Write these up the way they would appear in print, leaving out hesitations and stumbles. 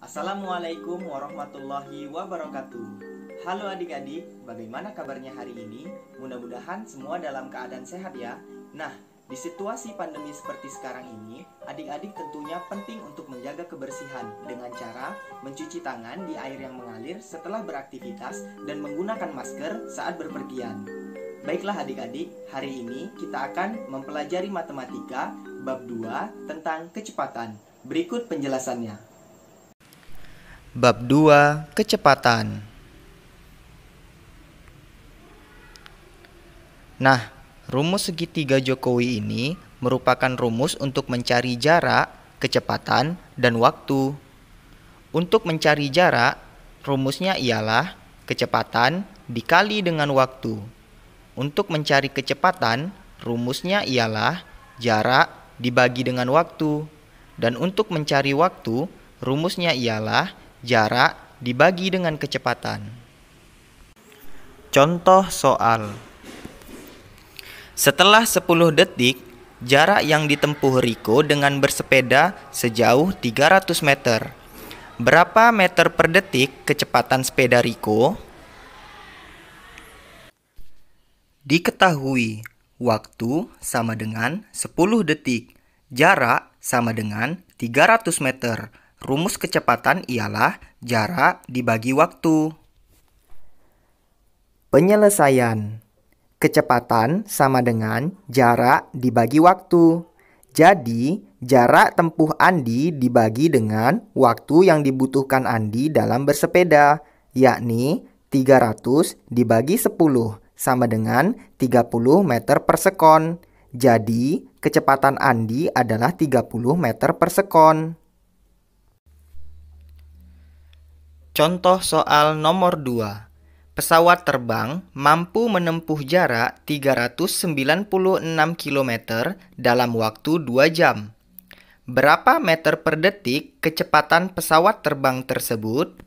Assalamualaikum warahmatullahi wabarakatuh. Halo adik-adik, bagaimana kabarnya hari ini? Mudah-mudahan semua dalam keadaan sehat ya. Nah, di situasi pandemi seperti sekarang ini, adik-adik tentunya penting untuk menjaga kebersihan dengan cara mencuci tangan di air yang mengalir setelah beraktivitas dan menggunakan masker saat berpergian. Baiklah adik-adik, hari ini kita akan mempelajari matematika bab 2 tentang kecepatan. Berikut penjelasannya. Bab 2. Kecepatan. Nah, rumus segitiga Jokowi ini merupakan rumus untuk mencari jarak, kecepatan, dan waktu. Untuk mencari jarak, rumusnya ialah kecepatan dikali dengan waktu. Untuk mencari kecepatan, rumusnya ialah jarak dibagi dengan waktu. Dan untuk mencari waktu, rumusnya ialah jarak dibagi dengan kecepatan. Contoh soal. Setelah 10 detik, jarak yang ditempuh Riko dengan bersepeda sejauh 300 meter. Berapa meter per detik kecepatan sepeda Riko? Diketahui, waktu sama dengan 10 detik, jarak sama dengan 300 meter. Rumus kecepatan ialah jarak dibagi waktu. Penyelesaian. Kecepatan sama dengan jarak dibagi waktu. Jadi, jarak tempuh Andi dibagi dengan waktu yang dibutuhkan Andi dalam bersepeda, yakni 300 dibagi 10 sama dengan 30 meter per sekon. Jadi, kecepatan Andi adalah 30 meter per sekon. Contoh soal nomor 2. Pesawat terbang mampu menempuh jarak 396 km dalam waktu 2 jam. Berapa meter per detik kecepatan pesawat terbang tersebut?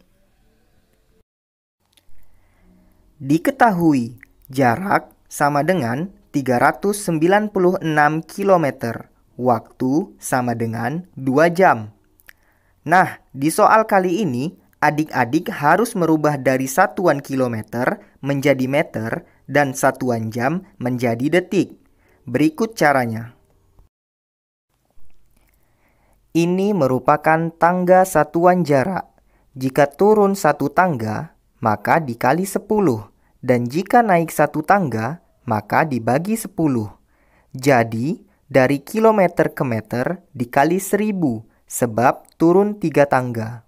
Diketahui, jarak sama dengan 396 km. Waktu sama dengan 2 jam. Nah, di soal kali ini, adik-adik harus merubah dari satuan kilometer menjadi meter dan satuan jam menjadi detik. Berikut caranya. Ini merupakan tangga satuan jarak. Jika turun satu tangga, maka dikali 10. Dan jika naik satu tangga, maka dibagi 10. Jadi, dari kilometer ke meter dikali 1000, sebab turun 3 tangga.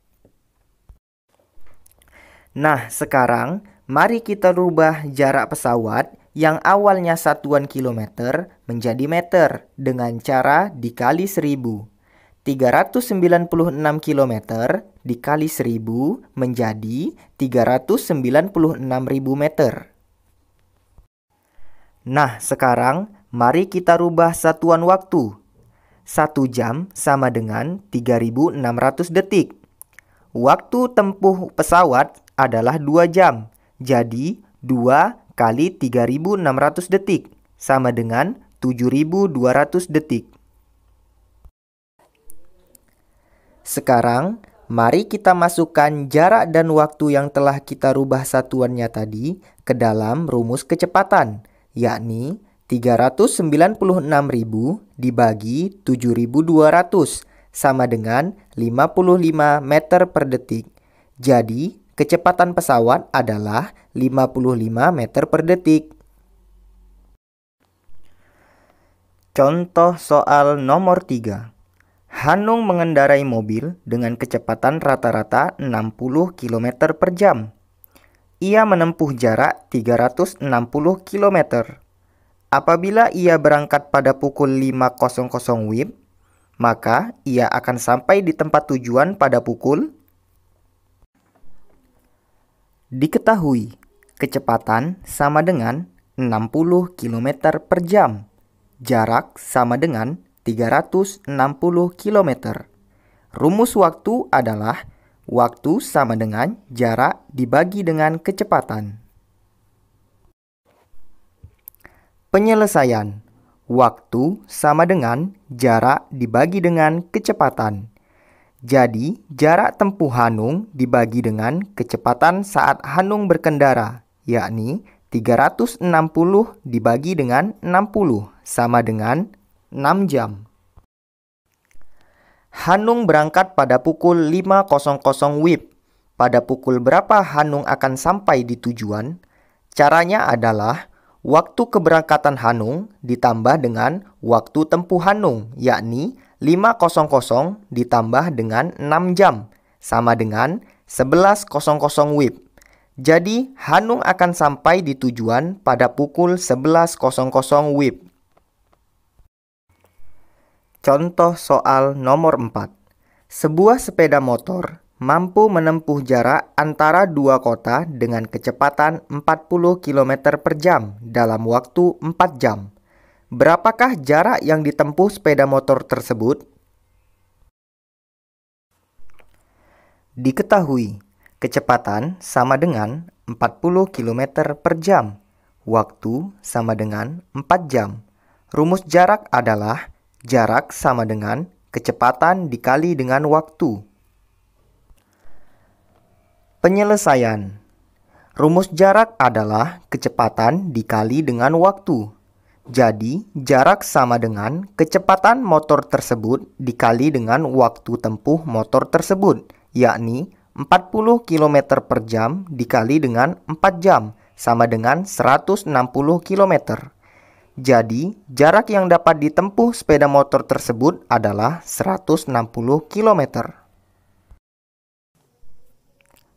Nah, sekarang mari kita rubah jarak pesawat yang awalnya satuan kilometer menjadi meter dengan cara dikali 1000. 396 km dikali 1000 menjadi 396.000 meter. Nah, sekarang mari kita rubah satuan waktu. 1 jam sama dengan 3600 detik. Waktu tempuh pesawat adalah 2 jam. Jadi, 2 kali 3600 detik sama dengan 7200 detik. Sekarang, mari kita masukkan jarak dan waktu yang telah kita rubah satuannya tadi ke dalam rumus kecepatan, yakni 396.000 dibagi 7.200 sama dengan 55 meter per detik. Jadi, kecepatan pesawat adalah 55 meter per detik. Contoh soal nomor 3. Hanung mengendarai mobil dengan kecepatan rata-rata 60 km per jam. Ia menempuh jarak 360 km. Apabila ia berangkat pada pukul 5.00 WIB, maka ia akan sampai di tempat tujuan pada pukul. Diketahui, kecepatan sama dengan 60 km per jam. Jarak sama dengan 360 km. Rumus waktu adalah waktu sama dengan jarak dibagi dengan kecepatan. Penyelesaian. Waktu sama dengan jarak dibagi dengan kecepatan. Jadi, jarak tempuh Hanung dibagi dengan kecepatan saat Hanung berkendara, yakni 360 dibagi dengan 60, sama dengan 6 jam. Hanung berangkat pada pukul 5.00 WIB. Pada pukul berapa Hanung akan sampai di tujuan? Caranya adalah waktu keberangkatan Hanung ditambah dengan waktu tempuh Hanung, yakni 5.00 ditambah dengan 6 jam, sama dengan 11.00 WIB. Jadi, Hanung akan sampai di tujuan pada pukul 11.00 WIB. Contoh soal nomor 4. Sebuah sepeda motor mampu menempuh jarak antara dua kota dengan kecepatan 40 km per jam dalam waktu 4 jam. Berapakah jarak yang ditempuh sepeda motor tersebut? Diketahui, kecepatan sama dengan 40 km per jam. Waktu sama dengan 4 jam. Rumus jarak adalah jarak sama dengan kecepatan dikali dengan waktu. Penyelesaian. Rumus jarak adalah kecepatan dikali dengan waktu. Jadi, jarak sama dengan kecepatan motor tersebut dikali dengan waktu tempuh motor tersebut, yakni 40 km per jam dikali dengan 4 jam, sama dengan 160 km. Jadi, jarak yang dapat ditempuh sepeda motor tersebut adalah 160 km.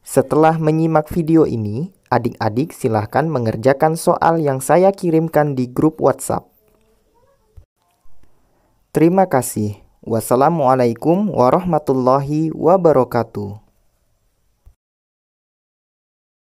Setelah menyimak video ini, adik-adik silahkan mengerjakan soal yang saya kirimkan di grup WhatsApp. Terima kasih. Wassalamualaikum warahmatullahi wabarakatuh.